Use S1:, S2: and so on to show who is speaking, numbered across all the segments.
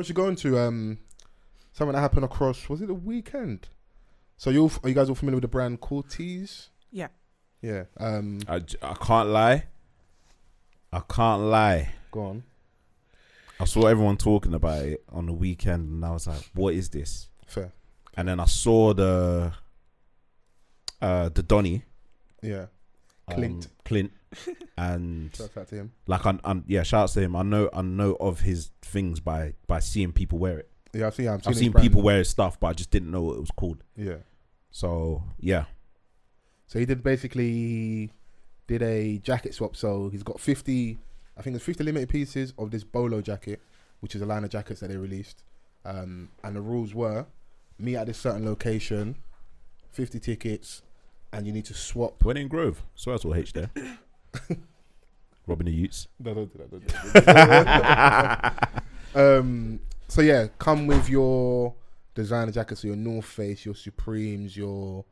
S1: what you're going to? Something that happened across, was it the weekend? So are you guys all familiar with the brand Corteiz?
S2: Yeah.
S1: Yeah.
S3: I can't lie.
S1: Go on.
S3: I saw everyone talking about it on the weekend, and I was like, "What is this?"
S1: Fair.
S3: And then I saw the Donny.
S1: Yeah. Clint,
S3: and
S1: shout out to him.
S3: Like, shout out to him. I know of his things by seeing people wear it.
S1: Yeah,
S3: I've seen people wear his stuff, but I just didn't know what it was called.
S1: Yeah.
S3: So yeah.
S1: So he did a jacket swap. So he's got 50, I think it's 50 limited pieces of this Bolo jacket, which is a line of jackets that they released. And the rules were, meet at this certain location, 50 tickets, and you need to swap.
S3: When in Grove. So I saw H there. Robbing the Utes.
S1: No, don't do that. So yeah, come with your designer jackets, so your North Face, your Supremes, your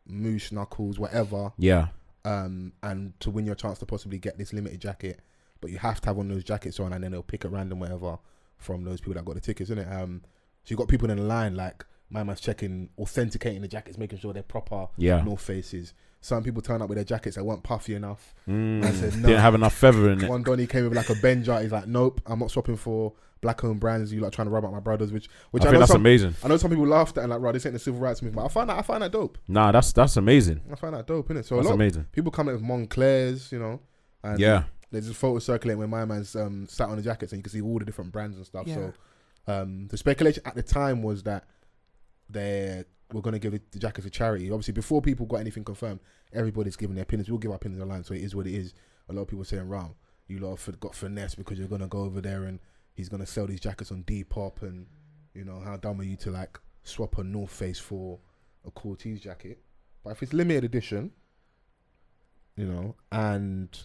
S1: Moose Knuckles, whatever.
S3: Yeah.
S1: And to win your chance to possibly get this limited jacket, but you have to have one of those jackets on, and then they'll pick at random whatever from those people that got the tickets, isn't it? So you got people in the line, like my man's checking, authenticating the jackets, making sure they're proper North Faces. Some people turn up with their jackets that weren't puffy enough. I said, no.
S3: Didn't have enough feather in it.
S1: One Donny came with like a Benja. He's like, nope, I'm not swapping for black-owned brands. You like trying to rub out my brothers, which I
S3: think
S1: know
S3: that's amazing.
S1: I know some people laughed at and like, right, this ain't the civil rights movement. But I find that dope.
S3: Nah, that's amazing.
S1: I find that dope, innit? So
S3: that's amazing.
S1: People come in with Monclairs, you know. And there's a photo circulating where my man's sat on the jackets, and you can see all the different brands and stuff. Yeah. So the speculation at the time was that they were going to give the jackets to charity. Obviously, before people got anything confirmed, everybody's giving their opinions. We'll give our opinions online, so it is what it is. A lot of people saying, "Ram, you lot have got finesse because you're going to go over there and he's going to sell these jackets on Depop, and you know, how dumb are you to like swap a North Face for a Corteiz jacket?" But if it's limited edition, you know, and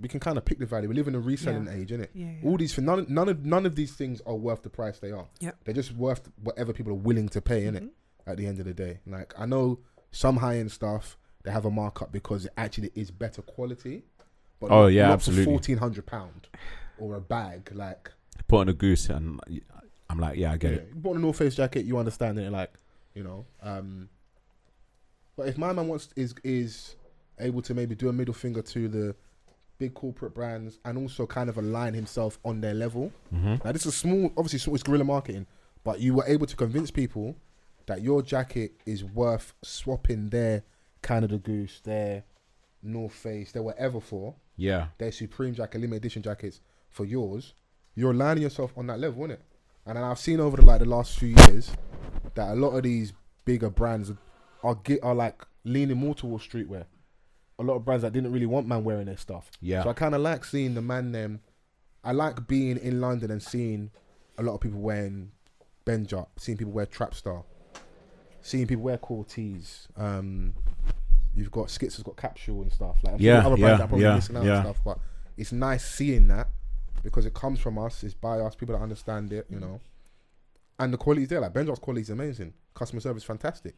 S1: we can kind of pick the value. We live in a reselling age, innit? Yeah. All these none of these things are worth the price they are. Yeah. They're just worth whatever people are willing to pay, innit? At the end of the day. Like, I know some high-end stuff, they have a markup because it actually is better quality. But not
S3: absolutely.
S1: For £1,400 or a bag, like,
S3: put on a goose, and I'm like, I get it.
S1: You bought a North Face jacket, you understand it, like, you know. But if my man is able to maybe do a middle finger to the big corporate brands and also kind of align himself on their level. Now, this is small, obviously it's guerrilla marketing, but you were able to convince people that your jacket is worth swapping their Canada Goose, their North Face, their whatever for. Yeah. Their Supreme jacket, limited edition jackets for yours. You're aligning yourself on that level, innit? And then I've seen over the last few years that a lot of these bigger brands are like leaning more towards streetwear. A lot of brands that didn't really want man wearing their stuff. Yeah. So I kind of like seeing the man them. I like being in London and seeing a lot of people wearing Benja, seeing people wear Trapstar, seeing people wear Corteiz. You've got Skits has got Capsule and stuff. Like, other brands that are probably missing out and stuff. But it's nice seeing that because it comes from us, it's by us, people that understand it, you know. And the quality's there. Like, Benja's quality is amazing. Customer service fantastic.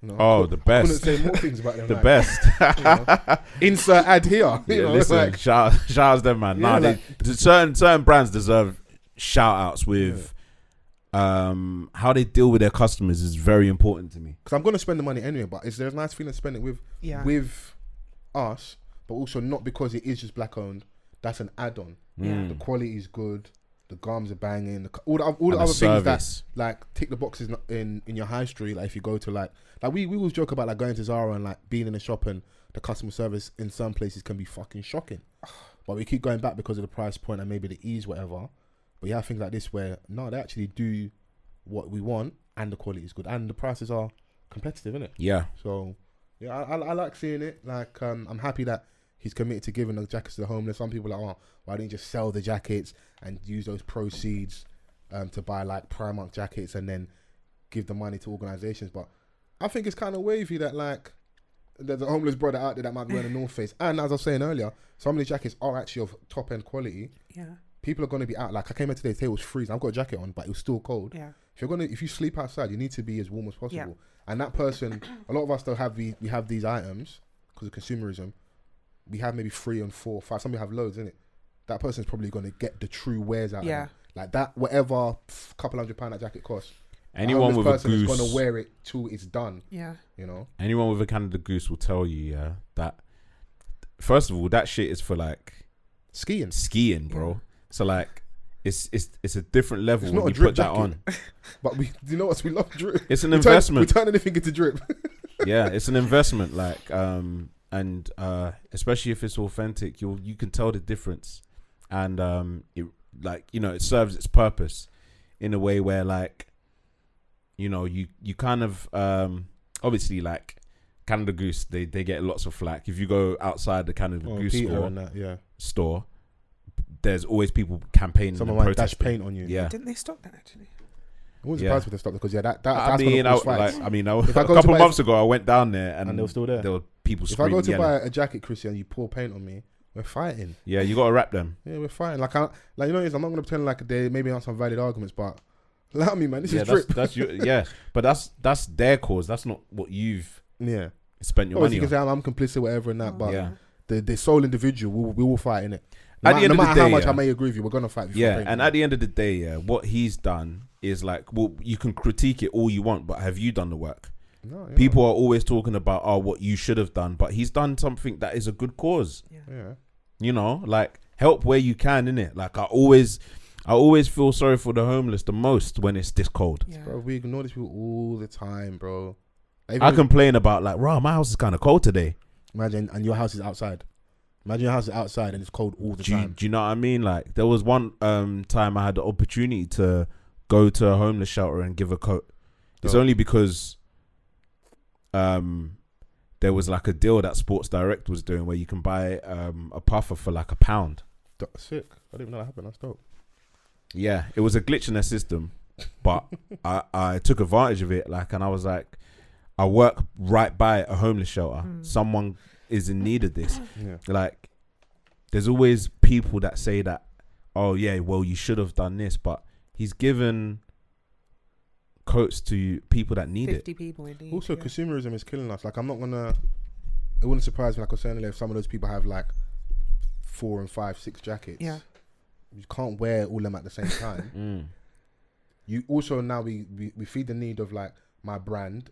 S1: You know,
S3: the best.
S1: I couldn't say more things about them.
S3: The best.
S1: You know, insert ad here. You know,
S3: listen,
S1: like,
S3: shout outs them, man. Certain brands deserve shout outs with how they deal with their customers is very important to me.
S1: Because I'm going to spend the money anyway, but there's a nice feeling to spend it with us, but also not because it is just black owned. That's an add on. The quality is good. The garms are banging. All the other things that like tick the boxes in your high street. Like if you go to like we always joke about like going to Zara and like being in the shop, and the customer service in some places can be fucking shocking. But we keep going back because of the price point and maybe the ease, whatever. But you have things like this where no, they actually do what we want, and the quality is good, and the prices are competitive, isn't it? Yeah. So yeah, I like seeing it. Like I'm happy that he's committed to giving the jackets to the homeless. Some people are like, oh, why didn't you just sell the jackets and use those proceeds to buy like Primark jackets and then give the money to organisations? But I think it's kind of wavy that like there's a homeless brother out there that might be wearing a North Face. And as I was saying earlier, some of these jackets are actually of top end quality. Yeah. People are going to be out. Like I came here today, it was freezing. I've got a jacket on, but it was still cold. Yeah. If you sleep outside, you need to be as warm as possible. Yeah. And that person, a lot of us don't have we have these items because of consumerism. We have maybe 3 and 4, 5. Some people have loads, innit? That person's probably going to get the true wears out of it. Like that, whatever couple £100 that jacket costs.
S3: Anyone with a goose
S1: is gonna wear it till it's done.
S2: Yeah.
S1: You know.
S3: Anyone with a Canada Goose will tell you, that first of all, that shit is for like skiing, bro. Yeah. So like, it's a different level when you put that on.
S1: But we love drip.
S3: It's an investment.
S1: We turn anything into drip. Yeah,
S3: it's an investment. Like, and especially if it's authentic, you can tell the difference, and it, like, you know, it serves its purpose in a way where, like, you know, you kind of obviously, like, Canada Goose, they get lots of flack. If you go outside the Canada Goose store, there's always people campaigning.
S1: Someone might dash paint on you.
S3: Yeah.
S2: Didn't they stop that actually?
S1: I wasn't surprised with the stop because that's
S3: a couple months ago I went down there and
S1: they were still there.
S3: There were people
S1: If
S3: screaming.
S1: I go to buy a jacket, Chrissy, and you pour paint on me, we're fighting.
S3: Yeah, you gotta wrap them.
S1: Yeah, we're fighting. Like, I'm not gonna pretend like they maybe aren't some valid arguments, but allow me, man. This is drip.
S3: But that's their cause. That's not what you've spent your money on.
S1: You can say I'm complicit, whatever, and that. But the sole individual, we will fight in it.
S3: At the end of the day,
S1: how much I may agree with you, we're gonna fight.
S3: Yeah, and at the end of the day, what he's done is like, well, you can critique it all you want, but have you done the work? No. People are always talking about what you should have done, but he's done something that is a good cause.
S1: Yeah.
S3: You know, like, help where you can, innit? Like, I always feel sorry for the homeless the most when it's this cold.
S1: Yeah. Bro, we ignore these people all the time, bro.
S3: I complain about, like, my house is kind of cold today.
S1: Imagine, and your house is outside. Imagine your house is outside and it's cold all the time.
S3: Do you know what I mean? Like, there was one time I had the opportunity to go to a homeless shelter and give a coat. It's only because there was like a deal that Sports Direct was doing where you can buy a puffer for like £1.
S1: Sick. I didn't even know that happened. That's dope.
S3: Yeah, it was a glitch in their system, but I took advantage of it. Like, and I was like, I work right by a homeless shelter. Someone is in need of this. Like, there's always people that say that, oh yeah, well, you should have done this, but he's given coats to people that need
S2: 50 people indeed.
S1: Also, consumerism is killing us. Like, it wouldn't surprise me, like I was saying earlier, if some of those people have like 4 and 5, 6 jackets. Yeah. You can't wear all of them at the same time. You also, now we feed the need of like my brand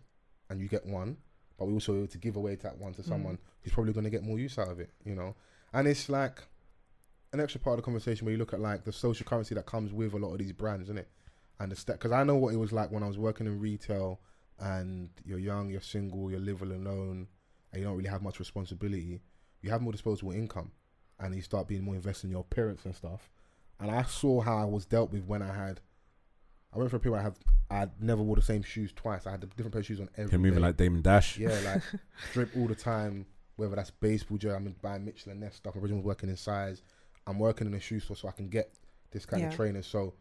S1: and you get one, but we also to give away that one to someone who's probably going to get more use out of it, you know? And it's like an extra part of the conversation where you look at like the social currency that comes with a lot of these brands, isn't it? And because I know what it was like when I was working in retail and you're young, you're single, you live alone, and you don't really have much responsibility. You have more disposable income and you start being more invested in your appearance and stuff. And I saw how I was dealt with when I went for a period where I never wore the same shoes twice. I had a different pair of shoes on every day.
S3: You're moving like Damon Dash.
S1: Yeah, like drip all the time, whether that's baseball jersey, I'm buying Mitchell & Ness stuff. My original was working in size. I'm working in a shoe store so I can get this kind of trainers. So,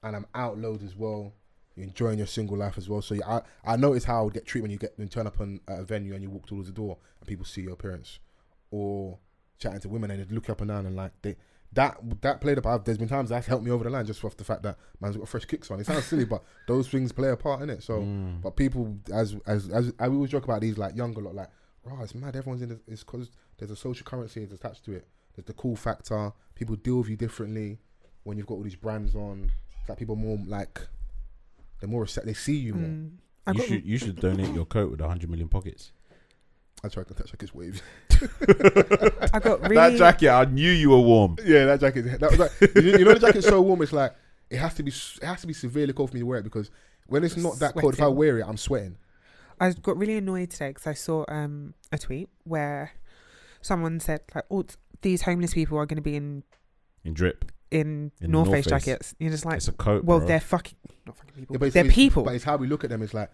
S1: and I'm out loads as well. You're enjoying your single life as well. So I noticed how I would get treated when you turn up at a venue and you walk towards the door and people see your appearance, or chatting to women and they look up and down and like that played a part. There's been times that's helped me over the line just off the fact that man's got fresh kicks on. It sounds silly, but those things play a part in it. So, but people, as I always joke about these like younger lot, like, oh, it's mad. Everyone's in this. It's because there's a social currency that's attached to it. There's the cool factor. People deal with you differently when you've got all these brands on. It's like people more like they see you more.
S3: You should donate your coat with 100 million pockets.
S1: That jacket's wavy.
S2: I got really
S3: that jacket. I knew you were warm.
S1: Yeah, that jacket. That was like, you know, the jacket's so warm. It's like it has to be severely cold for me to wear it, because when it's not that cold, if I wear it, I'm sweating.
S2: I got really annoyed today because I saw a tweet where someone said like, "Oh, these homeless people are going to be in
S3: drip
S2: in North Face jackets." You're just like,
S3: it's a coat.
S2: Well,
S3: bro.
S2: They're fucking not fucking people.
S1: Yeah,
S2: they're people.
S1: But it's how we look at them. It's like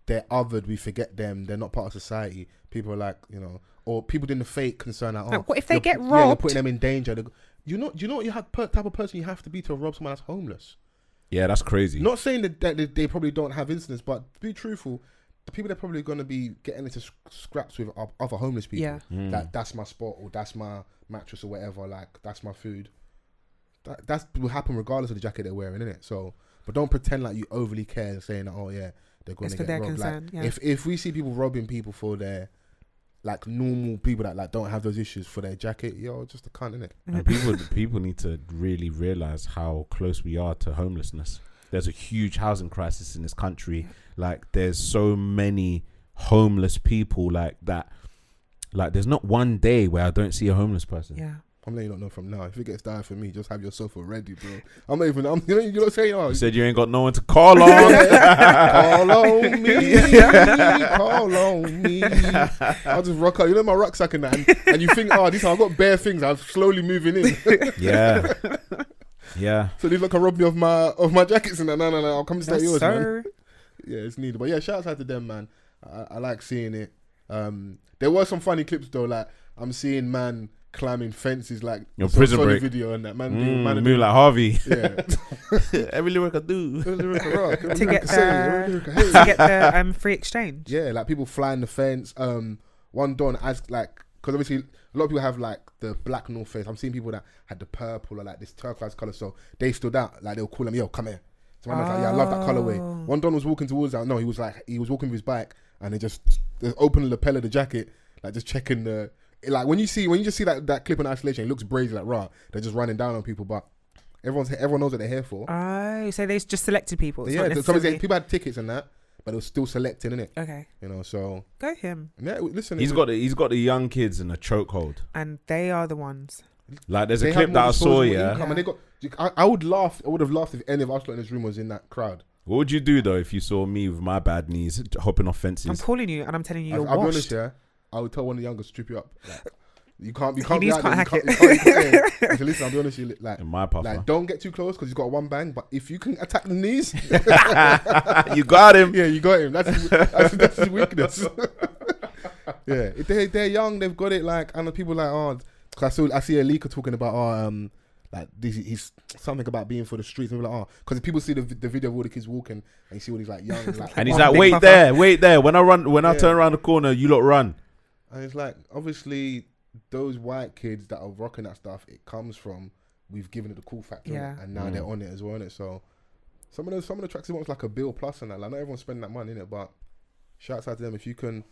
S1: they're othered. We forget them. They're not part of society. People are like, you know, or people doing the fake concern that,
S2: like, what if they get robbed?
S1: Yeah, you're putting them in danger. You know what you have type of person you have to be to rob someone that's homeless.
S3: Yeah, that's crazy.
S1: Not saying that they probably don't have incidents, but to be truthful, the people they're probably going to be getting into scraps with are other homeless people. Yeah. That's my spot, or that's my mattress, or whatever. Like, that's my food. That will happen regardless of the jacket they're wearing, innit? So, but don't pretend like you overly care and saying that, oh yeah, they're going to get robbed.
S2: Concern,
S1: like, if we see people robbing people for their like normal people that like don't have those issues for their jacket, just a cunt, innit?
S3: And people need to really realize how close we are to homelessness. There's a huge housing crisis in this country. Like there's so many homeless people like that. Like there's not one day where I don't see a homeless person.
S2: Yeah.
S1: I'm letting you not know from now. If it gets dire for me, just have your sofa ready, bro. I'm not even. You're not saying. Oh,
S3: you said you ain't got no one to call on.
S1: Call on me. Call on me. I'll just rock out. You know my rucksack and that, and you think, this I've got bare things. I'm slowly moving in.
S3: Yeah. Yeah.
S1: So these like can rob me of my jackets and that. No. I'll come to stay yours,
S2: sir.
S1: man. Yeah, it's needed. But yeah, shout out to them, man. I like seeing it. There were some funny clips though. Like I'm seeing man climbing fences, like
S3: your prison break
S1: video and that man
S3: move like Harvey.
S1: Yeah.
S3: Every lyric I do.
S2: To get the free exchange.
S1: Yeah, like people flying the fence. One don as like, because obviously a lot of people have like the black North Face. I'm seeing people that had the purple or like this turquoise color, so they stood out. Like they'll call them, yo, come here. So man was like, yeah, I love that colorway. One don was walking towards that. No, he was walking with his bike, and they opened the lapel of the jacket, like just checking the. Like when you just see that clip in isolation, it looks brazy, like rah. They're just running down on people, but everyone knows what they're here for.
S2: Oh, so they just selected people.
S1: Yeah, people had tickets and that, but it was still selecting, innit?
S2: Okay.
S1: So
S2: go him.
S1: Yeah, listen.
S3: He's got the young kids in a chokehold,
S2: and they are the ones.
S3: Like there's a clip that I saw.
S1: And they got. I would laugh. I would have laughed if any of us in this room was in that crowd.
S3: What would you do though if you saw me with my bad knees hopping off fences?
S2: I'm calling you and I'm telling you you're
S1: I'll
S2: washed.
S1: be honest, yeah. I would tell one of the youngest to strip you up. Like, you can't
S2: hack it.
S1: So listen, I'll be honest, like
S3: in my puffer.
S1: Like don't get too close because he's got one bang. But if you can attack the knees,
S3: you got him.
S1: Yeah, you got him. That's his weakness. Yeah, if they're young, they've got it. Like, and the people like because I see a leaker talking about like he's something about being for the streets. And like because if people see the video of all the kids walking and you see all these like young like,
S3: and he's like wait there. When I turn around the corner, you lot run.
S1: And it's like, obviously, those white kids that are rocking that stuff, it comes from, we've given it the cool factor, and now they're on it as well, innit? So, some of the tracks, it wants like a bill plus and that. Like, not everyone's spending that money, innit? But, shouts out to them if you can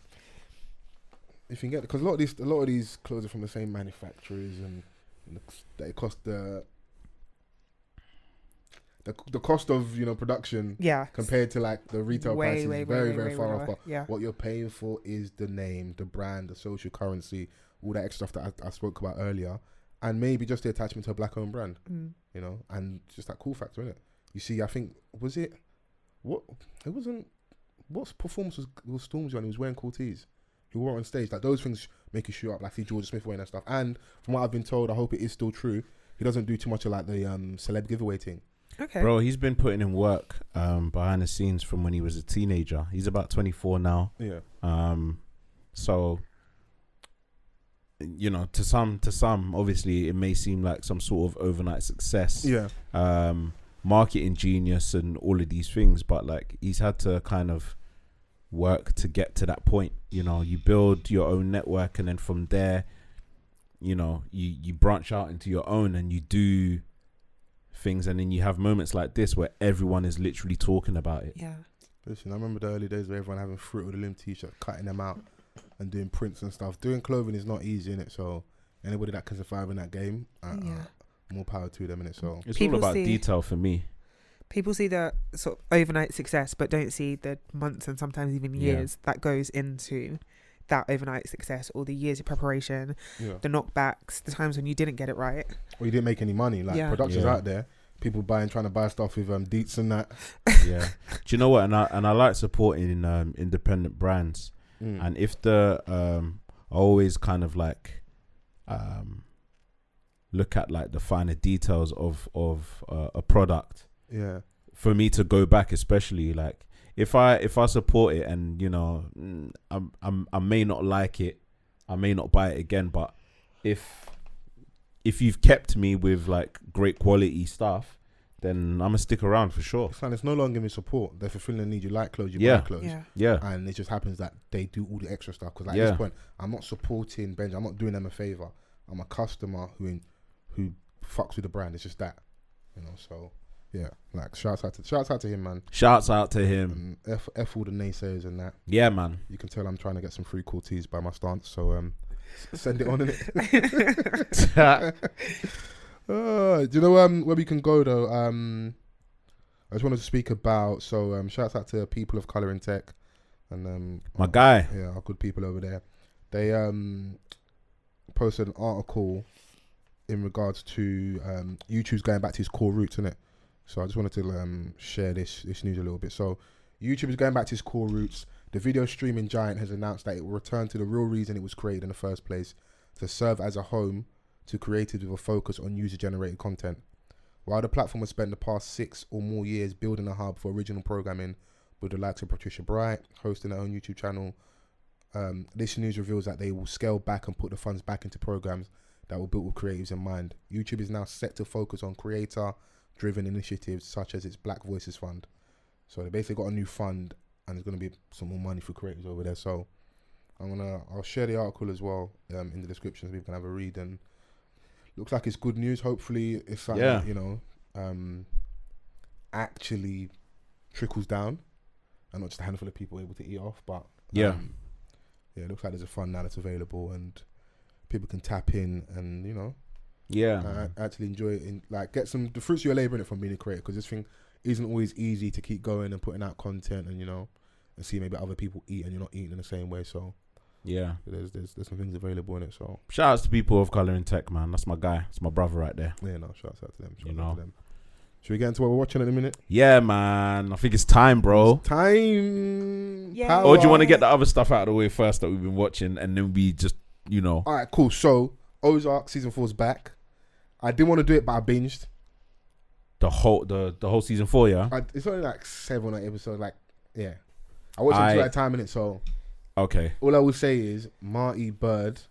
S1: get, because a lot of these clothes are from the same manufacturers, and they cost the cost of production compared to like the retail price is very far off. But what you're paying for is the name, the brand, the social currency, all that extra stuff that I spoke about earlier, and maybe just the attachment to a black-owned brand, and just that cool factor, innit? You see, I think what performance was Stormzy on? He was wearing Corteiz. He wore it on stage. Like those things make you shoot up. Like see George Smith wearing that stuff. And from what I've been told, I hope it is still true, he doesn't do too much of like the celeb giveaway thing.
S2: Okay.
S3: Bro, he's been putting in work behind the scenes from when he was a teenager. He's about 24 now. Yeah. So, to some, obviously, it may seem like some sort of overnight success.
S1: Yeah.
S3: Marketing genius and all of these things, but like he's had to kind of work to get to that point. You build your own network, and then from there, you branch out into your own, and you do things, and then you have moments like this where everyone is literally talking about it.
S2: Yeah.
S1: Listen, I remember the early days where everyone having Fruit of the Loom t-shirt, cutting them out and doing prints and stuff. Doing clothing is not easy, innit? So anybody that can survive in that game, more power to them, innit? So
S3: it's all about detail for me.
S2: People see the sort of overnight success, but don't see the months and sometimes even years that goes into that overnight success, or the years of preparation, the knockbacks, the times when you didn't get it right,
S1: or you didn't make any money. Like productions out there, people trying to buy stuff with Deets and that.
S3: Yeah. Do you know what? And I like supporting independent brands. And if the I always kind of like look at like the finer details of a product.
S1: Yeah.
S3: For me to go back, especially like. If I support it and I may not like it, I may not buy it again, but if you've kept me with like great quality stuff, then I'm gonna stick around for sure.
S1: It's no longer giving support. They're fulfilling the need. You like clothes, you buy clothes.
S3: Yeah.
S1: And it just happens that they do all the extra stuff. Because at this point, I'm not supporting Benji. I'm not doing them a favor. I'm a customer who fucks with the brand. It's just that, So Yeah, like shouts out to him, man.
S3: Shouts out to him.
S1: F all the naysayers and that.
S3: Yeah, man.
S1: You can tell I'm trying to get some free Corteiz by my stance, so send it on, innit? Do you know where we can go though? I just wanted to speak about shouts out to people of colour in tech and
S3: my guy.
S1: Yeah, our good people over there. They posted an article in regards to YouTube's going back to its core roots, innit? So I just wanted to share this news a little bit. So YouTube is going back to its core roots. The video streaming giant has announced that it will return to the real reason it was created in the first place, to serve as a home to creators with a focus on user-generated content. While the platform has spent the past 6 or more years building a hub for original programming with the likes of Patricia Bright, hosting her own YouTube channel, this news reveals that they will scale back and put the funds back into programs that were built with creatives in mind. YouTube is now set to focus on creator-driven initiatives such as its Black Voices Fund. So they basically got a new fund, and there's going to be some more money for creators over there. So I'll share the article as well in the description so people can have a read. And looks like it's good news. Hopefully it's something that, actually trickles down and not just a handful of people able to eat off. But it looks like there's a fund now that's available and people can tap in and actually enjoy it and like get some the fruits of your labor in it from being a creator, because this thing isn't always easy to keep going and putting out content and and see maybe other people eat and you're not eating in the same way. So there's some things available in it. So
S3: shout outs to people of colour in tech, man. That's my guy. That's my brother right there.
S1: Yeah, no, shout out to them. Shout out to them. Should we get into what we're watching in a minute?
S3: Yeah, man. I think it's time, bro.
S1: It's time.
S2: Yeah.
S3: Or do you want to get the other stuff out of the way first that we've been watching, and then we just
S1: All right, cool. So Ozark season 4 is back. I didn't want to do it, but I binged
S3: the whole season 4. Yeah,
S1: it's only like 7 or 8 episodes. Like, yeah, I watched it 2 at a time in it. So
S3: okay.
S1: All I will say is Marty Bird,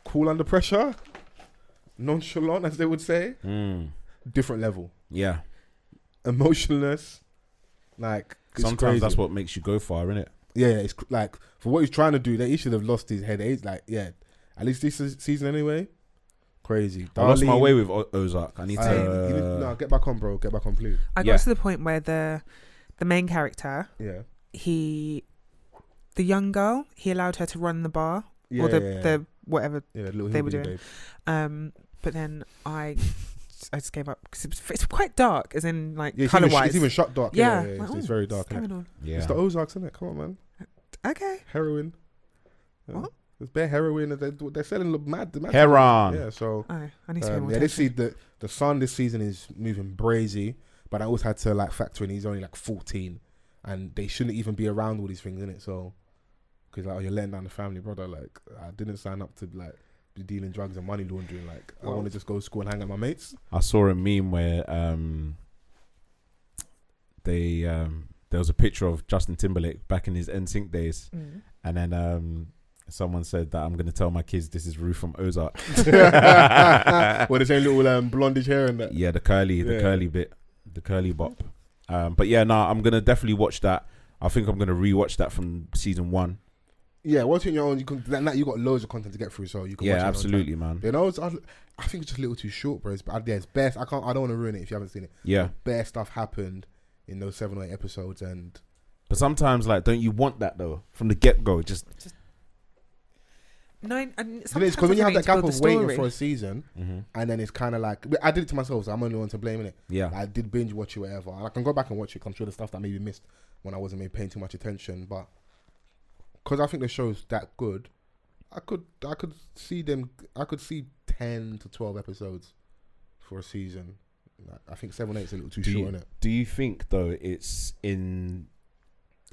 S1: cool under pressure, nonchalant, as they would say. Different level.
S3: Yeah, emotionless.
S1: Like
S3: sometimes crazy. That's what makes you go far, innit?
S1: Yeah, it's like for what he's trying to do, he should have lost his head. He's like, at least this season anyway. Crazy.
S3: I lost my way with Ozark. I need to.
S1: No, get back on, bro. Get back on, please.
S2: I got to the point where the main character, the young girl, he allowed her to run the bar or the whatever they were doing. But then I just gave up because it's quite dark, as in like color wise.
S1: It's even shot dark.
S2: Yeah,
S1: it's very dark.
S3: Yeah,
S1: it's the Ozarks, isn't it? Come on, man.
S2: Okay.
S1: Heroin. What? There's bare heroin. They're selling mad.
S3: Heroin.
S1: Yeah. So
S2: I need to pay more
S1: attention. The son this season is moving brazy, but I also had to like factor in he's only like 14, and they shouldn't even be around all these things, innit? So because like you're letting down the family, brother. Like I didn't sign up to like be dealing drugs and money laundering. Like I want to just go to school and hang out with my mates.
S3: I saw a meme where there was a picture of Justin Timberlake back in his NSYNC days, and then someone said that I'm going to tell my kids this is Ruth from Ozark.
S1: Well, the same little blondish hair and that.
S3: Yeah, the curly bit, the curly bop. But yeah, I'm going to definitely watch that. I think I'm going to rewatch that from season 1.
S1: Yeah, watching your own, you got loads of content to get through, so you can. Yeah, watch
S3: absolutely, man.
S1: You know, I think it's just a little too short, bro. It's best. I don't want to ruin it if you haven't seen it.
S3: Yeah,
S1: bare stuff happened in those 7 or 8 episodes,
S3: but sometimes, like, don't you want that though from the get go? Just
S2: 9. And
S1: because when you have that gap of waiting for a season, and then it's kind of like I did it to myself, so I'm only one to blame it. Yeah, I did binge watch it, whatever. I can go back and watch it. I'm sure the stuff that maybe missed when I wasn't maybe paying too much attention, but. Because I think the show's that good, I could see 10 to 12 episodes for a season. I think 7 or 8 is a little too short, isn't it?
S3: Do you think though it's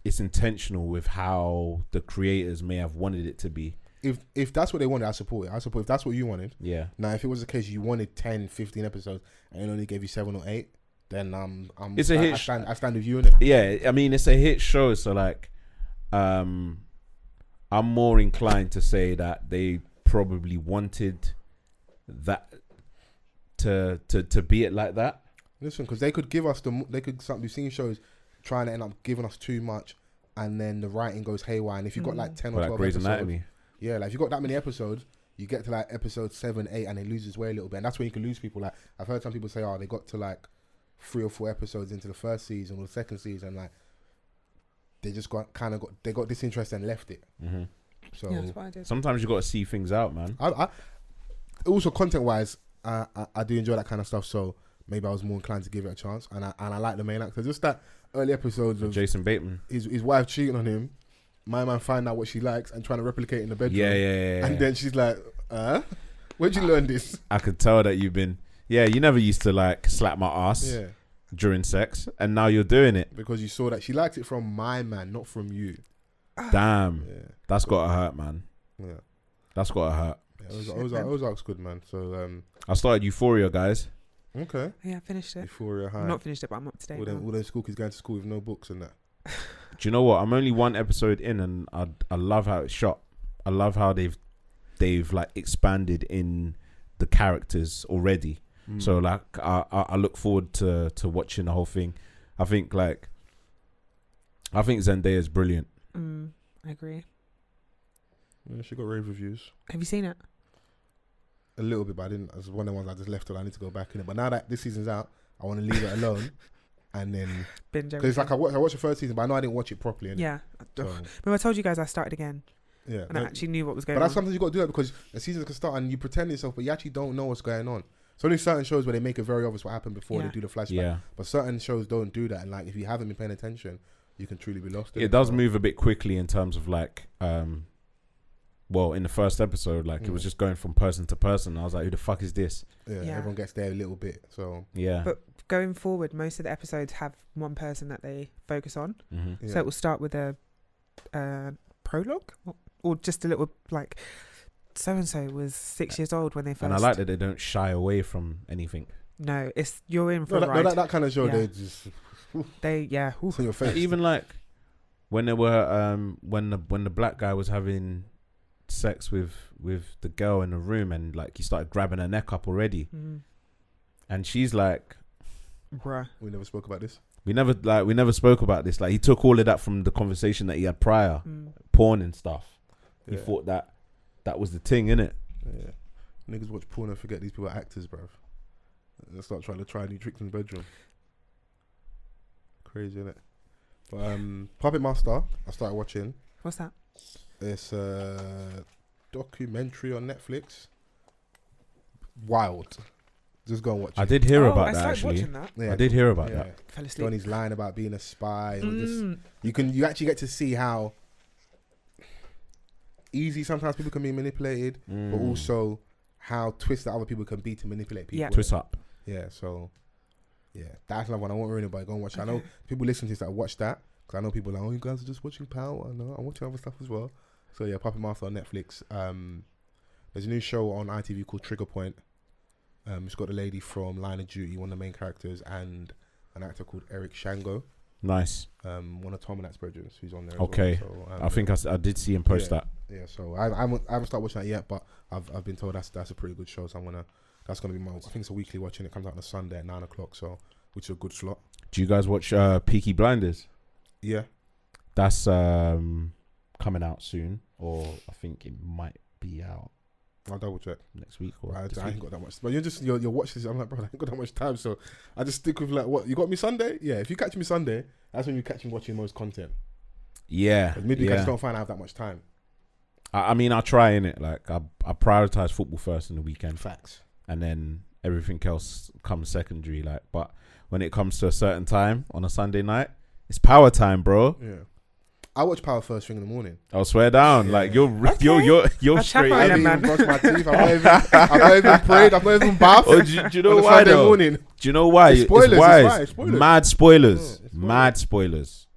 S3: intentional with how the creators may have wanted it to be?
S1: If that's what they wanted, I support it. If that's what you wanted.
S3: Yeah.
S1: Now, if it was the case you wanted 10, 15 episodes and it only gave you 7 or 8, then
S3: it's a hit.
S1: I stand with you in it.
S3: Yeah, I mean it's a hit show, so like, I'm more inclined to say that they probably wanted that to be it like that.
S1: Listen, because they could give us we've seen shows trying to end up giving us too much, and then the writing goes haywire. And if you've got like 10 or 12
S3: Grey's
S1: episodes,
S3: Anatomy.
S1: Yeah, like if you've got that many episodes, you get to like episode 7, 8, and it loses way a little bit, and that's when you can lose people. Like I've heard some people say, oh, they got to like 3 or 4 episodes into the first season or the second season, like they just got disinterested and left it.
S3: Mm-hmm.
S1: So
S2: yeah, that's what I did.
S3: Sometimes you got to see things out, man.
S1: I also content wise, I do enjoy that kind of stuff. So maybe I was more inclined to give it a chance, and I like the main actor. Just that early episodes of
S3: Jason Bateman,
S1: his wife cheating on him. My man find out what she likes and trying to replicate in the bedroom.
S3: Yeah.
S1: And then she's like, where'd you learn this?
S3: I could tell that you've been. Yeah, you never used to like slap my ass during sex, and now you're doing it
S1: because you saw that she liked it from my man, not from you.
S3: Damn, that's gotta hurt, man.
S1: Yeah,
S3: that's gotta hurt.
S1: Yeah, Ozark's good, man. So
S3: I started Euphoria, guys.
S1: Okay.
S2: Yeah, I finished it.
S1: Euphoria High.
S2: I'm not finished it, but I'm up to date.
S1: All them school kids going to school with no books and that.
S3: Do you know what? I'm only 1 episode in, and I love how it's shot. I love how they've like expanded in the characters already. So like I look forward to watching the whole thing. I think Zendaya is brilliant.
S2: I agree.
S1: Yeah, she got rave reviews.
S2: Have you seen it?
S1: A little bit, but I didn't. It's one of the ones I just left till I need to go back in it. But now that this season's out, I want to leave it alone. And then, because it's like I watched the first season, but I know I didn't watch it properly.
S2: Yeah.
S1: So,
S2: remember I told you guys I started again.
S1: Yeah.
S2: And I actually knew what was going on.
S1: But that's something you got to do that because the seasons can start and you pretend yourself, but you actually don't know what's going on. It's only certain shows where they make it very obvious what happened before they do the flashback. Yeah. But certain shows don't do that. And like, if you haven't been paying attention, you can truly be lost.
S3: It does move a bit quickly in terms of like, well, in the first episode, like it was just going from person to person. I was like, who the fuck is this?
S1: Yeah. Everyone gets there a little bit. So
S3: yeah.
S2: But going forward, most of the episodes have one person that they focus on.
S3: Mm-hmm.
S2: So it will start with a prologue or just a little like so-and-so was 6 years old when they first.
S3: And I like that they don't shy away from anything.
S2: No, it's you're in for a ride.
S1: That kind of show, they just
S2: it's
S1: in your face.
S3: Even like when they were when the black guy was having sex with the girl in the room and like he started grabbing her neck up already, and she's like,
S2: bruh,
S1: we never spoke about this.
S3: We never spoke about this. Like he took all of that from the conversation that he had prior, porn and stuff. He thought that was the thing, innit?
S1: Yeah, niggas watch porn and forget these people are actors, bruv. They start trying to try new tricks in the bedroom. Crazy, innit? But Puppet Master, I started watching.
S2: What's that?
S1: It's a documentary on Netflix. Wild. Just go and watch it.
S3: I did hear about that actually.
S2: That.
S3: Yeah, I did hear about that.
S2: Fell asleep.
S1: Johnny's lying about being a spy. And you actually get to see how easy sometimes people can be manipulated, but also how twisted other people can be to manipulate people.
S2: Yeah.
S3: Twist up.
S1: Yeah, so that's another one. I won't ruin it by go and watch it. I know people listen to this that watch that, because I know people are like, oh, you guys are just watching Power. I know, I'm watching other stuff as well. So yeah, Puppet Master on Netflix. There's a new show on ITV called Trigger Point. It's got the lady from Line of Duty, one of the main characters, and an actor called Eric Shango.
S3: Nice.
S1: One of Tom and That's Bridges, who's on there.
S3: Okay.
S1: As well. So,
S3: I think I did see him post that.
S1: Yeah. So I haven't started watching that yet, but I've been told that's a pretty good show. So that's gonna be my. I think it's a weekly watching. It comes out on a Sunday at 9:00. So which is a good slot.
S3: Do you guys watch Peaky Blinders?
S1: Yeah.
S3: That's coming out soon, or I think it might be out.
S1: I'll double check
S3: next week or
S1: I ain't got that much. But you're watching this. I'm like, bro, I ain't got that much time, so I just stick with like what you got me Sunday. Yeah, if you catch me Sunday, that's when you catch me watching most content.
S3: Yeah,
S1: midweek I just don't find I have that much time.
S3: I mean, I try in it. Like I prioritize football first in the weekend.
S1: Facts.
S3: And then everything else comes secondary. Like, but when it comes to a certain time on a Sunday night, it's power time, bro.
S1: Yeah. I watch Power first thing in the morning.
S3: I'll swear down. Yeah. Like you're straight.
S1: I haven't even brushed my teeth. I'm not even prayed. I'm not even bathed.
S3: Oh, do you know why though? Morning. Do you know why? It's wise. Spoilers. Mad spoilers. Mad spoilers.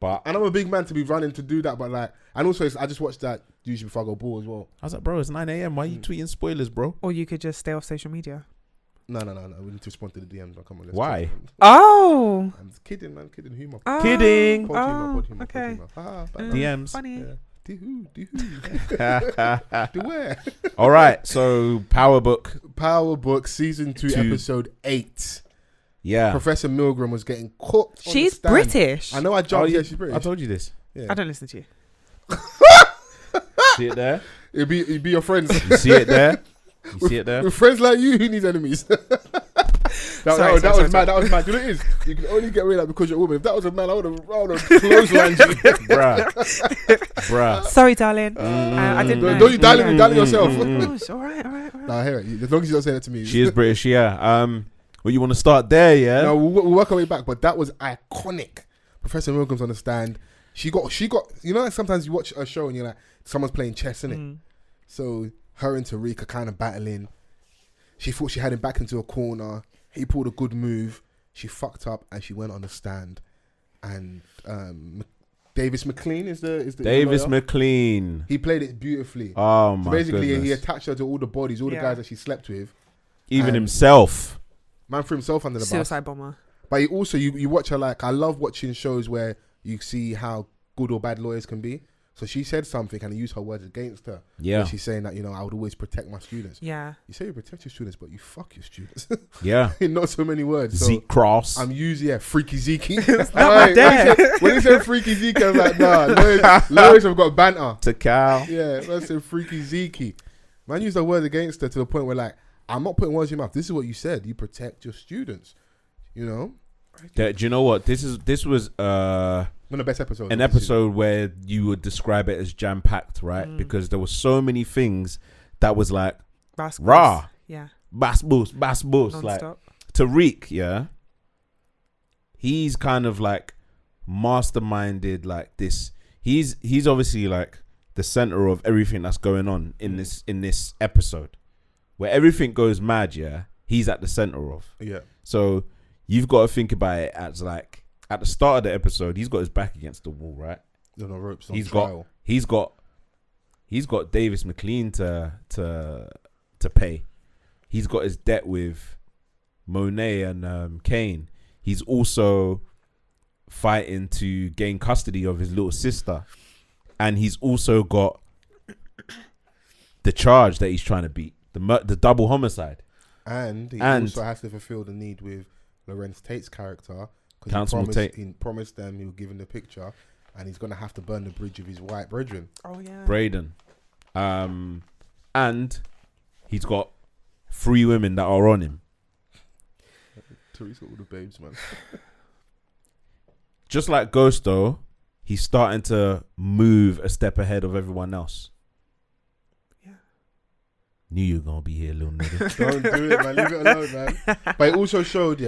S3: But
S1: and I'm a big man to be running to do that. But like, and also I just watch that usually before I go ball as well.
S3: I was like, bro, it's 9 a.m. Why are you tweeting spoilers, bro?
S2: Or you could just stay off social media.
S1: No. We need to respond to the DMs. Come on,
S3: why?
S2: Oh,
S1: I'm just kidding, man. Kidding, humor.
S3: Kidding.
S1: Pod humor.
S2: Okay.
S3: DMs.
S2: Funny.
S1: Yeah. Do where?
S3: All right. So Power Book
S1: season 2, episode 8.
S3: Yeah.
S1: Professor Milgram was getting cooked.
S2: She's British.
S1: I know. I jumped. Yeah, she's British.
S3: I told you this.
S1: Yeah.
S2: I don't listen to you.
S3: See it there?
S1: It'd be your friends.
S3: You see it there? You see it there?
S1: With friends like you, who needs enemies? That was mad. That was mad. You know what it is? You can only get rid of that because you're a woman. If that was a man, I would have clotheslined you.
S3: Bruh.
S2: Sorry, darling. I didn't know.
S1: Don't you darling yourself.
S2: It's all right.
S1: Nah, I hear it. As long as you don't say that to me.
S3: She is British, yeah. Well, you want to start there, yeah?
S1: No, we'll work our way back. But that was iconic. Professor Milgram's on the stand. She got. You know, like sometimes you watch a show and you're like, someone's playing chess, innit? So her and Tariq are kind of battling. She thought she had him back into a corner. He pulled a good move. She fucked up and she went on the stand. And Davis McLean is the
S3: Davis
S1: lawyer.
S3: McLean.
S1: He played it beautifully.
S3: Oh my
S1: basically,
S3: goodness.
S1: he attached her to all the bodies, all the guys that she slept with.
S3: Even himself.
S1: Man threw himself under the bus.
S2: Suicide bomber.
S1: But he also, you watch her like, I love watching shows where you see how good or bad lawyers can be. So she said something and he used her words against her.
S3: Yeah.
S1: And she's saying that, you know, I would always protect my students.
S2: Yeah.
S1: You say you protect your students, but you fuck your students.
S3: Yeah.
S1: In not so many words. So
S3: Zeke Cross.
S1: I'm using, Freaky Zeke.
S2: When
S1: he said Freaky Zeke, I was like, nah, lawyers have got banter.
S3: To Cal.
S1: Yeah, man said Freaky Zeke. Man used her words against her to the point where, like, I'm not putting words in your mouth. This is what you said. You protect your students. You know?
S3: Do you know what? This was
S1: one of the best episodes.
S3: An episode where you would describe it as jam packed, right? Because there were so many things that was like raw.
S2: Yeah.
S3: Bass boost. Like Tariq, yeah. He's kind of like masterminded like this. He's obviously like the center of everything that's going on in this episode. Where everything goes mad, yeah. He's at the center of.
S1: Yeah. So
S3: you've got to think about it as like at the start of the episode, he's got his back against the wall, right?
S1: No ropes.
S3: He's got Davis McLean to pay. He's got his debt with Monet and Kane. He's also fighting to gain custody of his little sister, and he's also got the charge that he's trying to beat, the double homicide.
S1: And he also has to fulfill the need with Lorenz Tate's character, because he promised them he would give him the picture, and he's gonna have to burn the bridge with his white brethren.
S2: Oh yeah,
S3: Braden. And he's got 3 women that are on him.
S1: Teresa, all the babes, man.
S3: Just like Ghost, though, he's starting to move a step ahead of everyone else.
S2: Yeah.
S3: Knew you were gonna be here, little nigga.
S1: Don't do it, man. Leave it alone, man. But it also showed,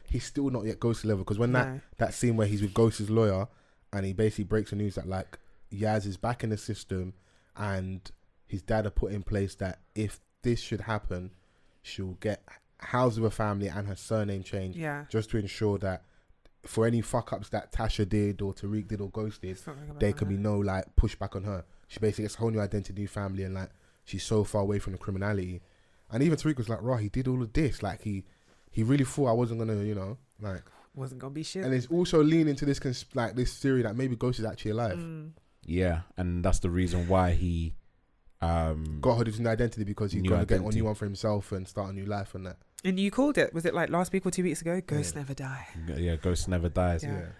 S1: he's still not yet Ghost level, because when that scene where he's with Ghost's lawyer and he basically breaks the news that like Yaz is back in the system and his dad had put in place that if this should happen, she'll get housed with a family and her surname changed, just to ensure that for any fuck ups that Tasha did or Tariq did or Ghost did, there can be no like pushback on her. She basically gets a whole new identity, new family, and like she's so far away from the criminality. And even Tariq was like, "Raw, he did all of this. Like he really thought I wasn't gonna,
S2: wasn't gonna be shit."
S1: And it's also leaning to this this theory that maybe Ghost is actually alive.
S3: Yeah, and that's the reason why he
S1: got her his new identity, because he's gonna get a new one for himself and start a new life and that.
S2: And you called it. Was it like last week or 2 weeks ago? Ghosts never die.
S3: Yeah, Ghosts never dies.
S2: Yeah.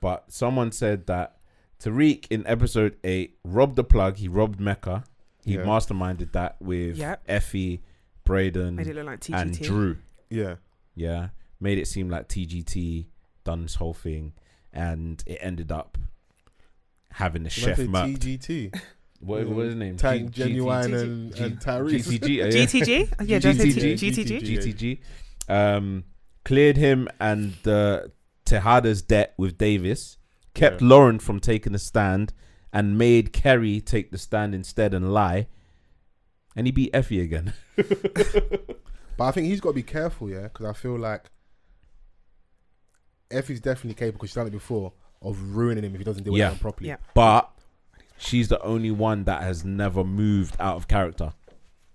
S3: But someone said that Tariq in episode 8 robbed the plug. He robbed Mecca. He masterminded that with Effie, Braden,
S2: made it look like TGT.
S3: And Drew.
S1: Yeah.
S3: Made it seem like TGT done this whole thing, and it ended up having the chef murked.
S1: TGT.
S3: What was his name?
S1: Tank, Genuine, and Tyrese.
S2: GTG? Yeah, GTG.
S3: Cleared him and Tejada's debt with Davis. Kept Lauren from taking the stand and made Kerry take the stand instead and lie. And he beat Effie again.
S1: But I think he's got to be careful, because I feel like Effie's definitely capable, because she's done it before, of ruining him if he doesn't do it properly.
S2: Yeah.
S3: But she's the only one that has never moved out of character.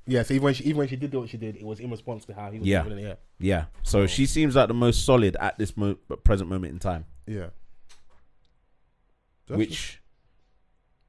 S1: Yeah, so even when she did what she did, it was in response to how he was doing it.
S3: Yeah. So she seems like the most solid at this present moment in time.
S1: Yeah.
S3: Which,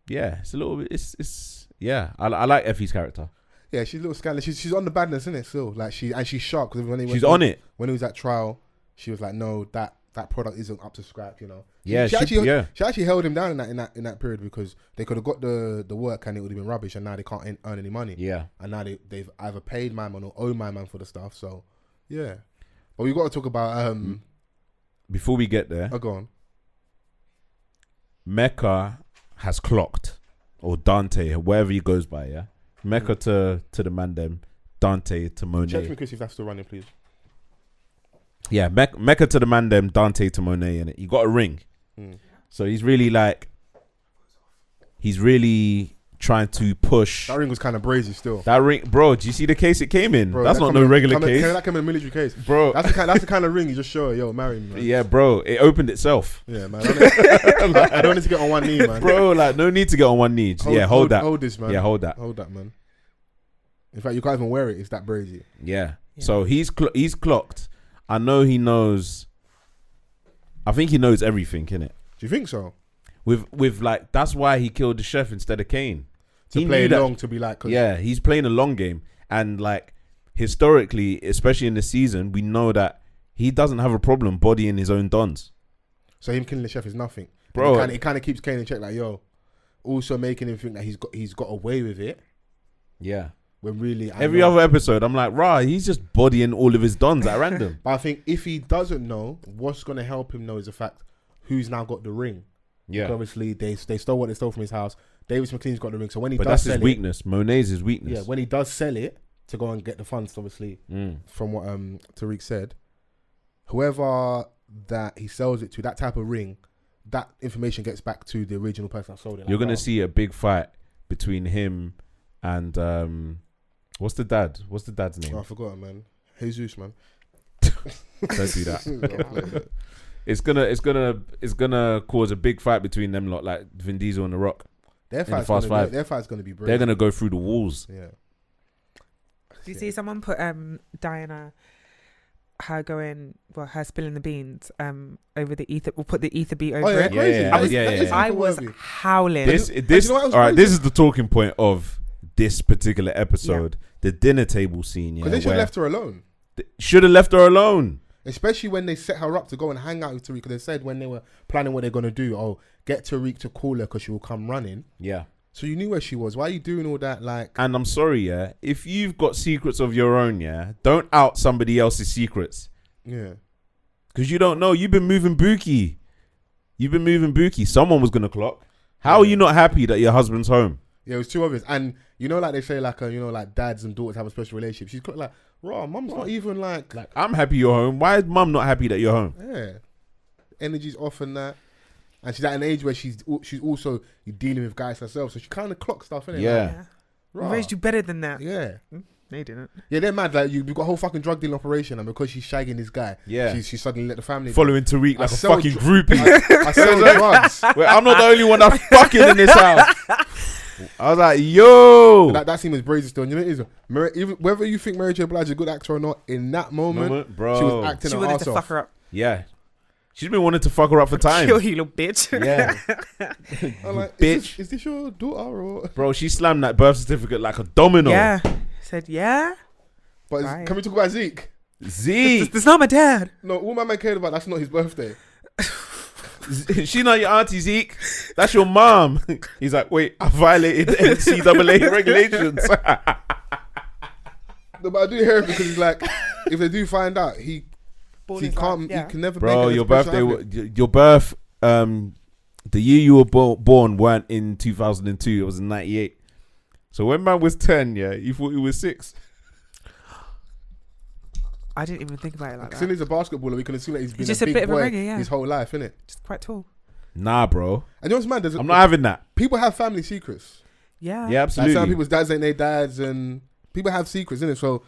S3: it's a little bit. It's I like Effie's character.
S1: Yeah, she's a little scandalous. She's on the badness, isn't it? Still, like she's sharp, because when
S3: she's on it.
S1: When he was at trial, she was like, "No, that that product isn't up to scratch, you know.
S3: Yeah,
S1: she actually held him down in that period because they could have got the work and it would have been rubbish, and now they can't earn any money.
S3: Yeah,
S1: and now they've either paid my man or owe my man for the stuff. So yeah, but we got to talk about
S3: before we get there.
S1: Oh, go on.
S3: Mecca has clocked, or Dante, wherever he goes by. Yeah, Mecca to the man them, Dante to Monet.
S1: Check me, Chris, if that's still running, please.
S3: Yeah, Mecca to the man them, Dante to Monet, and he got a ring. So he's really trying to push.
S1: That ring was kind of brazy still.
S3: That ring, bro. Do you see the case it came in?
S1: Bro,
S3: that's not no regular case.
S1: That came in a military case,
S3: bro.
S1: That's the kind of ring you just show, yo, marry me, man.
S3: Yeah, bro. It opened itself.
S1: Yeah, man. I don't need to get on one knee, man.
S3: Bro, like no need to get on one knee. Hold that.
S1: Hold this, man.
S3: Yeah, hold that.
S1: Hold that, man. In fact, you can't even wear it. It's that brazy.
S3: Yeah. So he's clocked. I know he knows. I think he knows everything, innit?
S1: Do you think so?
S3: With like, that's why he killed the chef instead of Kane.
S1: To play long, to be like...
S3: Yeah, he's playing a long game. And like, historically, especially in this season, we know that he doesn't have a problem bodying his own dons.
S1: So him killing the chef is nothing.
S3: Bro.
S1: It kind of keeps Kane in check, like, yo, also making him think that he's got away with it.
S3: Yeah.
S1: When really...
S3: Every other episode, I'm like, rah, he's just bodying all of his dons at random.
S1: But I think if he doesn't know, what's going to help him know is the fact who's now got the ring.
S3: Yeah.
S1: Obviously, they stole what they stole from his house. Davis McLean's got the ring. So when he
S3: but
S1: does
S3: that's
S1: sell
S3: his weakness. Monet's his weakness.
S1: Yeah, when he does sell it to go and get the funds, obviously, from what Tariq said, whoever that he sells it to, that type of ring, that information gets back to the original person that sold it. Like,
S3: you're going to see a big fight between him and... What's the dad? What's the dad's name?
S1: Oh, I forgot, man. Jesus, man.
S3: Don't do that. It's gonna cause a big fight between them lot, like Vin Diesel and The Rock.
S1: Their fight's gonna be brilliant.
S3: They're gonna go through the walls.
S1: Yeah.
S2: Do you see someone put Diana, her spilling the beans over the ether? We'll put the ether beat over it.
S1: Crazy.
S2: I was howling.
S3: This all right. This is the talking point of this particular episode. The dinner table scene. Yeah,
S1: because they should have left her alone.
S3: Should have left her alone.
S1: Especially when they set her up to go and hang out with Tariq. Because they said when they were planning what they're going to do, get Tariq to call her because she will come running.
S3: Yeah.
S1: So you knew where she was. Why are you doing all that?
S3: And I'm sorry, if you've got secrets of your own, don't out somebody else's secrets.
S1: Yeah.
S3: Because you don't know. You've been moving Buki. Someone was going to clock. How are you not happy that your husband's home?
S1: Yeah, it was too obvious. And you know, like they say, like dads and daughters have a special relationship. She's like, mum's not even like
S3: I'm happy you're home. Why is mum not happy that you're home?
S1: Yeah, energy's off and that. And she's at an age where she's also dealing with guys herself, so she kind of clocks stuff, innit?
S3: Yeah.
S2: We raised you better than that.
S1: Yeah.
S2: They didn't.
S1: Yeah, they're mad. Like you've got a whole fucking drug dealing operation, and because she's shagging this guy, she suddenly let the family
S3: following Tariq like a fucking groupie.
S1: I sell drugs.
S3: Well, I'm not the only one that's fucking in this house. I was like, yo.
S1: That scene was brazy still. And you know what it is? Whether you think Mary J. Blige is a good actor or not, in that moment bro, she was acting her ass off. She wanted to fuck her up.
S3: Yeah. She's been wanting to fuck her up for time.
S2: Kill you, little bitch.
S3: Yeah.
S1: I'm like,
S3: bitch.
S1: Is this your daughter or?
S3: Bro, she slammed that birth certificate like a domino.
S2: Yeah. Said, yeah.
S1: But can we talk about Zeke?
S3: Zeke.
S2: That's not my dad.
S1: No, all my man cared about, that's not his birthday.
S3: She's not your auntie, Zeke. That's your mom. He's like, wait, I violated NCAA regulations.
S1: No, but I do hear it because he's like, if they do find out, he can never.
S3: Bro, your birthday, your birth, the year you were born weren't in 2002. It was in 98. So when man was 10, you thought he was 6.
S2: I didn't even think about it like that.
S1: Since he's a basketballer, we can assume that he's been
S2: just
S1: a big
S2: bit of
S1: boy
S2: a ringer,
S1: his whole life, innit?
S2: Just quite tall.
S3: Nah, bro.
S1: And you know what's mad?
S3: I'm not having that.
S1: People have family secrets.
S2: Yeah.
S3: Yeah, absolutely.
S1: Like some people's dads ain't their dads, and people have secrets, innit? So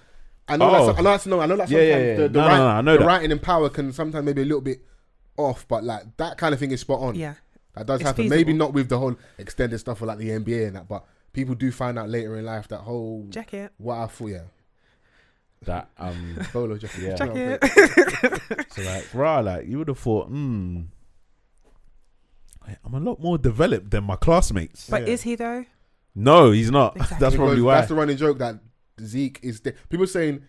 S1: I know that sometimes the writing in power can sometimes maybe a little bit off, but like that kind of thing is spot on.
S2: Yeah.
S1: That does happen.
S2: Feasible.
S1: Maybe not with the whole extended stuff for like the NBA and that, but people do find out later in life that whole
S2: jacket.
S1: What I thought,
S3: that
S1: Bolo jacket.
S2: Yeah. Jacket.
S3: So like, you would have thought, I'm a lot more developed than my classmates.
S2: But is he though?
S3: No, he's not. Exactly. That's probably why.
S1: That's the running joke that Zeke is. People saying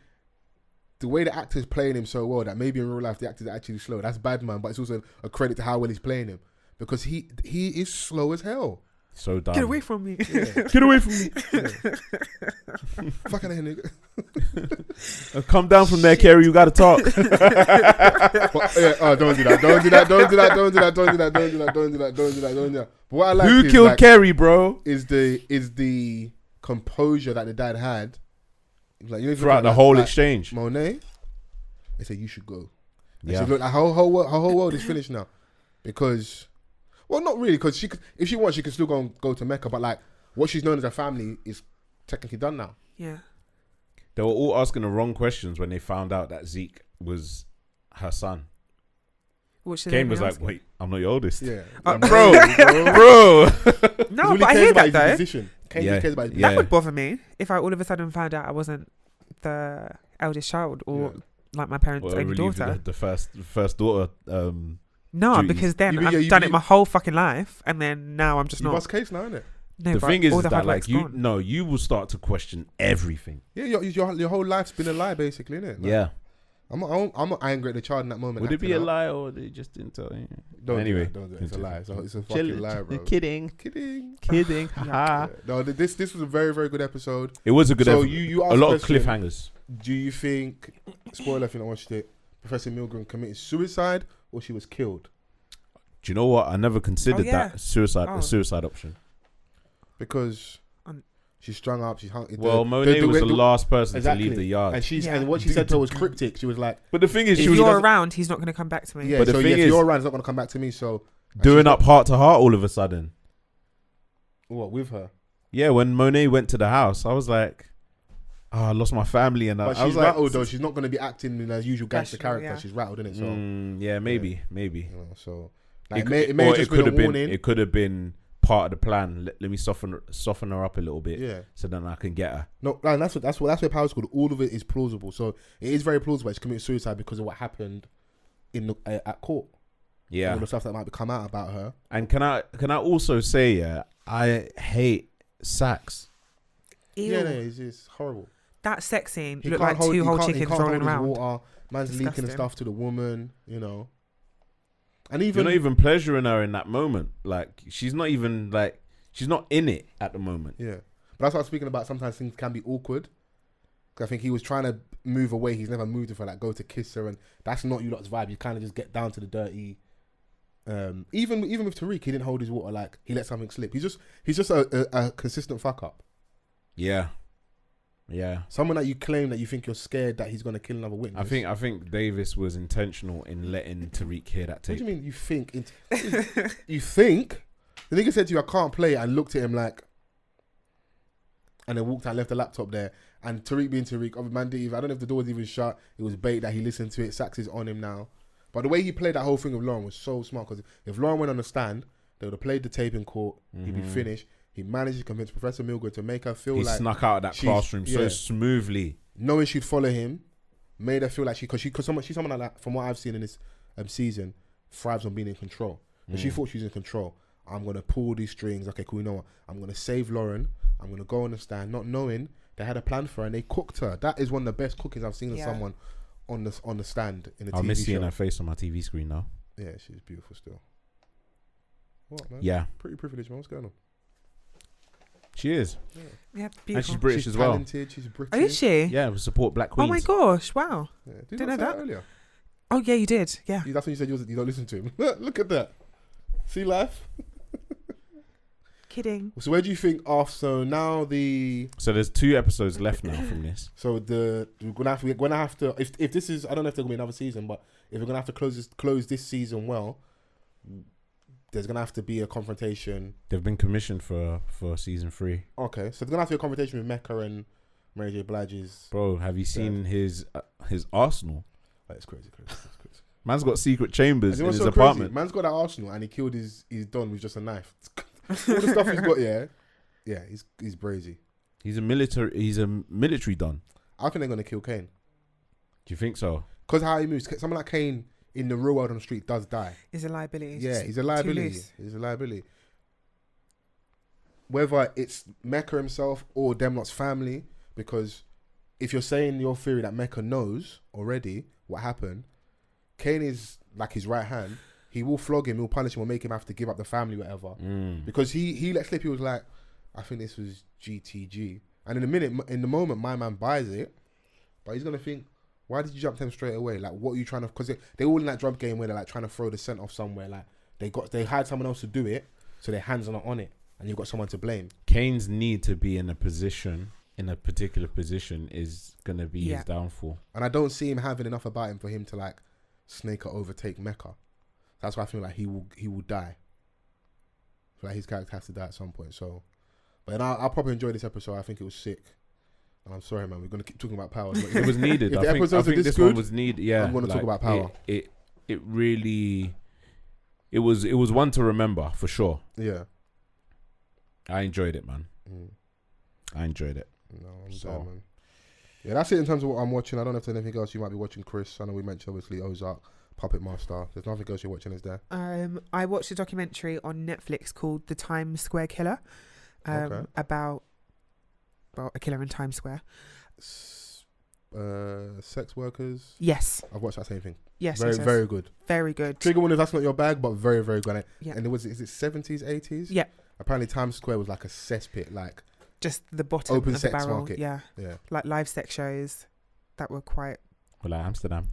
S1: the way the actor's playing him so well that maybe in real life the actor's actually slow. That's bad, man. But it's also a credit to how well he's playing him because he is slow as hell.
S3: So dumb.
S2: Get away from me.
S1: Yeah.
S3: Get away from me.
S1: Fuck out of here, nigga.
S3: Come down from there, Kerry. You got to talk.
S1: But, don't do that. Don't do that. Don't do that. Don't do that. Don't do that. Don't do that. Don't do that. Don't do that. Don't do that. But what I like
S3: Who killed Kerry, bro?
S1: Is the composure that the dad had. Like,
S3: Throughout the whole exchange.
S1: Monet, they said you should go. And
S3: Yeah.
S1: she looked like her whole world is finished now, because, well, not really, because she could, if she wants, she could still go to Mecca, but like what she's known as her family is technically done now.
S2: Yeah.
S3: They were all asking the wrong questions when they found out that Zeke was her son. Kane was like, "Wait, I'm not your oldest."
S1: Yeah,
S3: bro.
S2: No, but I hear that though.
S1: Kane just cares about his
S2: That would bother me if I all of a sudden found out I wasn't the eldest child or like my parents' only daughter.
S3: The first daughter.
S2: No,
S3: duties.
S2: because then I've done it my whole fucking life, and then now I'm just not.
S1: What's case now, isn't it?
S2: No,
S3: the thing is that like
S2: gone.
S3: you will start to question everything.
S1: Yeah, your whole life's been a lie, basically, isn't it? Like,
S3: yeah.
S1: I'm not angry at the child in that moment.
S3: Would it be a lie or they just didn't tell you?
S1: Anyway, don't do it. It's a lie. It's a fucking lie, bro.
S3: Kidding.
S1: Haha. No, this was a very, very good episode.
S3: It was a good episode.
S1: You
S3: a lot of cliffhangers.
S1: Do you think, spoiler if you don't watched it, Professor Milgram committed suicide or she was killed?
S3: Do you know what? I never considered that suicide option.
S1: Because she's strung up. She's hung.
S3: Well, Monet was the last person to leave the yard,
S1: and what she said to her was cryptic. She was like,
S3: "But the thing is,
S2: if you're around, he's not going to come back to me."
S1: Yeah,
S3: but the thing is,
S1: if you're around, he's not going to come back to me. So
S3: doing up heart to heart all of a sudden.
S1: What with her?
S3: Yeah, when Monet went to the house, I was like, "Oh, I lost my family," and
S1: but
S3: I was
S1: rattled
S3: like,
S1: though. She's not going to be acting in her usual gangster character. Yeah. She's rattled, isn't it? So
S3: yeah, maybe.
S1: You know, so
S3: like,
S1: it may have just been a warning.
S3: It could have been part of the plan. Let me soften her up a little bit.
S1: Yeah. So
S3: then I can get her.
S1: No, that's where power's called. All of it is plausible. So it is very plausible. She committed suicide because of what happened at court.
S3: Yeah.
S1: All the stuff that might come out about her.
S3: And can I also say, I hate Sax.
S2: Ew.
S1: Yeah, it's horrible.
S2: That sex scene looked like two whole chickens rolling around.
S1: Water. Man's
S2: Disgusting.
S1: leaking stuff to the woman, you know. And even
S3: you're not even pleasuring her in that moment. Like she's not even like she's not in it at the moment.
S1: Yeah, but that's what I was speaking about. Sometimes things can be awkward. Because I think he was trying to move away. He's never moved with her. Like go to kiss her, and that's not you lot's vibe. You kind of just get down to the dirty. Even with Tariq, he didn't hold his water. Like he let something slip. He's just a consistent fuck up.
S3: Yeah. Yeah.
S1: Someone that you claim that you think you're scared that he's going to kill another witness.
S3: I think Davis was intentional in letting Tariq hear that tape.
S1: What do you mean you think? You think? The nigga said to you, I can't play it, and looked at him like, and then walked out and left the laptop there. And Tariq being Tariq, I don't know if the door was even shut. It was bait that he listened to it. Sax is on him now. But the way he played that whole thing with Lauren was so smart, because if Lauren went on the stand, they would have played the tape in court. He'd be finished. He managed to convince Professor Milgram to make her feel like... He
S3: snuck out of that classroom so smoothly.
S1: Knowing she'd follow him, made her feel like she's someone like that, from what I've seen in this season, thrives on being in control. And she thought she was in control. I'm going to pull these strings. Okay, cool, you know what? I'm going to save Lauren. I'm going to go on the stand, not knowing they had a plan for her and they cooked her. That is one of the best cookings I've seen of someone on the stand in a TV show.
S3: I miss seeing her face on my TV screen now.
S1: Yeah, she's beautiful still. What, man?
S3: Yeah.
S1: Pretty privileged, man. What's going on?
S3: She is.
S2: Yeah, beautiful.
S3: And she's British as well.
S1: She's British.
S2: Oh, is she?
S3: Yeah, we support Black Queens.
S2: Oh my gosh, wow.
S1: Yeah.
S2: Didn't know that
S1: earlier.
S2: Oh yeah, you did. Yeah.
S1: That's when you said you don't listen to him. Look at that. See life?
S2: Kidding.
S1: So where do you think so there's
S3: 2 episodes left now from this.
S1: So we're gonna have to if this is, I don't know if there's gonna be another season, but if we're gonna have to close this season well, there's gonna have to be a confrontation.
S3: They've been commissioned for season 3.
S1: Okay, so there's gonna have to be a confrontation with Mecca and Mary J. Blige's.
S3: Bro, have you seen his arsenal?
S1: That's crazy.
S3: Man's got secret chambers in his
S1: so
S3: apartment.
S1: Crazy? Man's got that arsenal and he killed his don with just a knife. All the stuff he's got, yeah, he's brazy.
S3: He's a military don.
S1: I think they're gonna kill Kane.
S3: Do you think so?
S1: Because how he moves, someone like Kane in the real world on the street does die.
S2: He's a liability.
S1: He's a liability. He's a liability. Whether it's Mecca himself or them lot's family, because if you're saying your theory that Mecca knows already what happened, Kane is like his right hand. He will flog him, he'll punish him, or make him have to give up the family, whatever. Because he let slip. He was like, I think this was GTG. And in the moment, my man buys it, but he's gonna think, why did you jump them straight away? Like, what are you trying to? Because they all in that drug game where they're like trying to throw the scent off somewhere. Like they hired someone else to do it, so their hands are not on it, and you've got someone to blame.
S3: Kane's need to be in a particular position is gonna be his downfall. And
S1: I don't see him having enough about him for him to like snake or overtake Mecca. That's why I feel like he will die. I feel like his character has to die at some point. So, but I probably enjoyed this episode. I think it was sick. And I'm sorry, man. We're gonna keep talking about power.
S3: It was needed. I think this one was needed. Yeah,
S1: I'm gonna talk about power.
S3: It really, it was one to remember for sure.
S1: Yeah,
S3: I enjoyed it, man. I enjoyed it.
S1: No, I'm sorry, man. Yeah, that's it in terms of what I'm watching. I don't know if there's anything else you might be watching, Chris. I know we mentioned obviously Ozark, Puppet Master. There's nothing else you're watching, is there?
S2: I watched a documentary on Netflix called The Times Square Killer, about a killer in Times Square.
S1: Sex workers.
S2: Yes,
S1: I've watched that same thing.
S2: Yes,
S1: very good.
S2: Very good.
S1: Trigger warning if that's not your bag, but very, very good.
S2: Yeah.
S1: And is it 70s, 80s?
S2: Yeah.
S1: Apparently Times Square was like a cesspit, like
S2: just the bottom
S1: open
S2: of
S1: sex
S2: the barrel.
S1: market.
S2: Yeah. Like live sex shows that were quite.
S3: Well, like Amsterdam.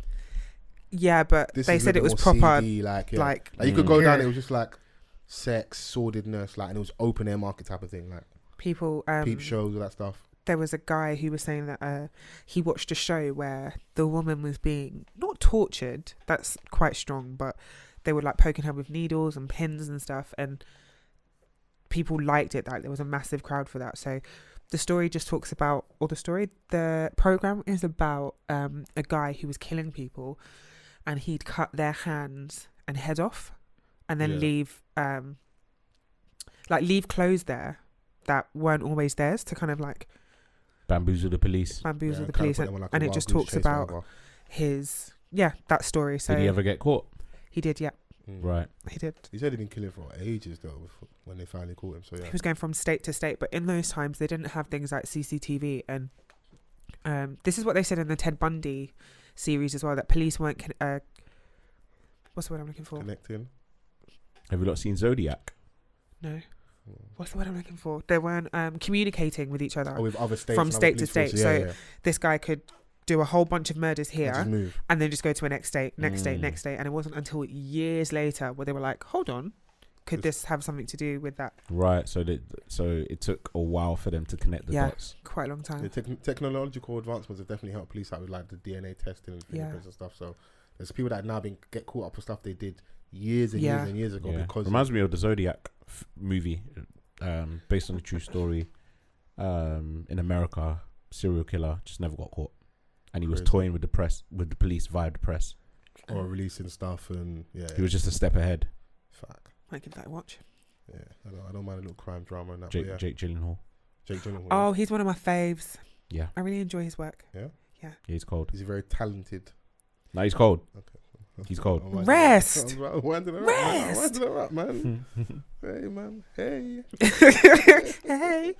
S2: Yeah, but they said it was proper.
S1: CD, like you could go down. It was just like sex, sordidness, like, and it was open air market type of thing, like
S2: people.
S1: Peep shows, all that stuff.
S2: There was a guy who was saying that he watched a show where the woman was being not tortured. That's quite strong, but they were like poking her with needles and pins and stuff, and people liked it. Like there was a massive crowd for that. So the story just talks about, the program is about a guy who was killing people, and he'd cut their hands and head off, and then leave clothes there that weren't always theirs to kind of like
S3: bamboozle the police.
S2: And it just talks about his that story. So
S3: did he ever get caught?
S2: He did, yeah.
S3: Right.
S2: He did.
S1: He said he'd been killing for ages though when they finally caught him. So yeah,
S2: he was going from state to state, but in those times they didn't have things like CCTV, and this is what they said in the Ted Bundy series as well, that police weren't what's the word I'm looking for?
S1: Connecting.
S3: Have you not seen Zodiac?
S2: No. What's the word I'm looking for? They weren't communicating with each other
S1: with other states
S2: from state to state.
S1: Forces.
S2: So this guy could do a whole bunch of murders here and then just go to a next state. And it wasn't until years later where they were like, hold on, could this have something to do with that?
S3: Right. So it took a while for them to connect the dots.
S2: Quite a long time.
S1: The technological advancements have definitely helped police out with like the DNA testing and fingerprints and stuff. So there's people that now get caught up with stuff they did years and years and years ago. Because
S3: reminds me of the Zodiac movie, based on a true story. In America, serial killer just never got caught, and he was toying with the police via the press,
S1: or releasing stuff, and
S3: he was just a step ahead.
S1: Fuck.
S2: Might give that a watch.
S1: Yeah, I don't mind a little crime drama and that.
S3: Jake Gyllenhaal.
S2: Oh, he's one of my faves.
S3: Yeah,
S2: I really enjoy his work.
S1: Yeah,
S3: he's cold.
S1: He's very talented.
S3: No, he's cold.
S1: Okay.
S3: He's cold.
S2: Rest.
S1: Rest, man. Hey, man. Hey.
S2: Hey.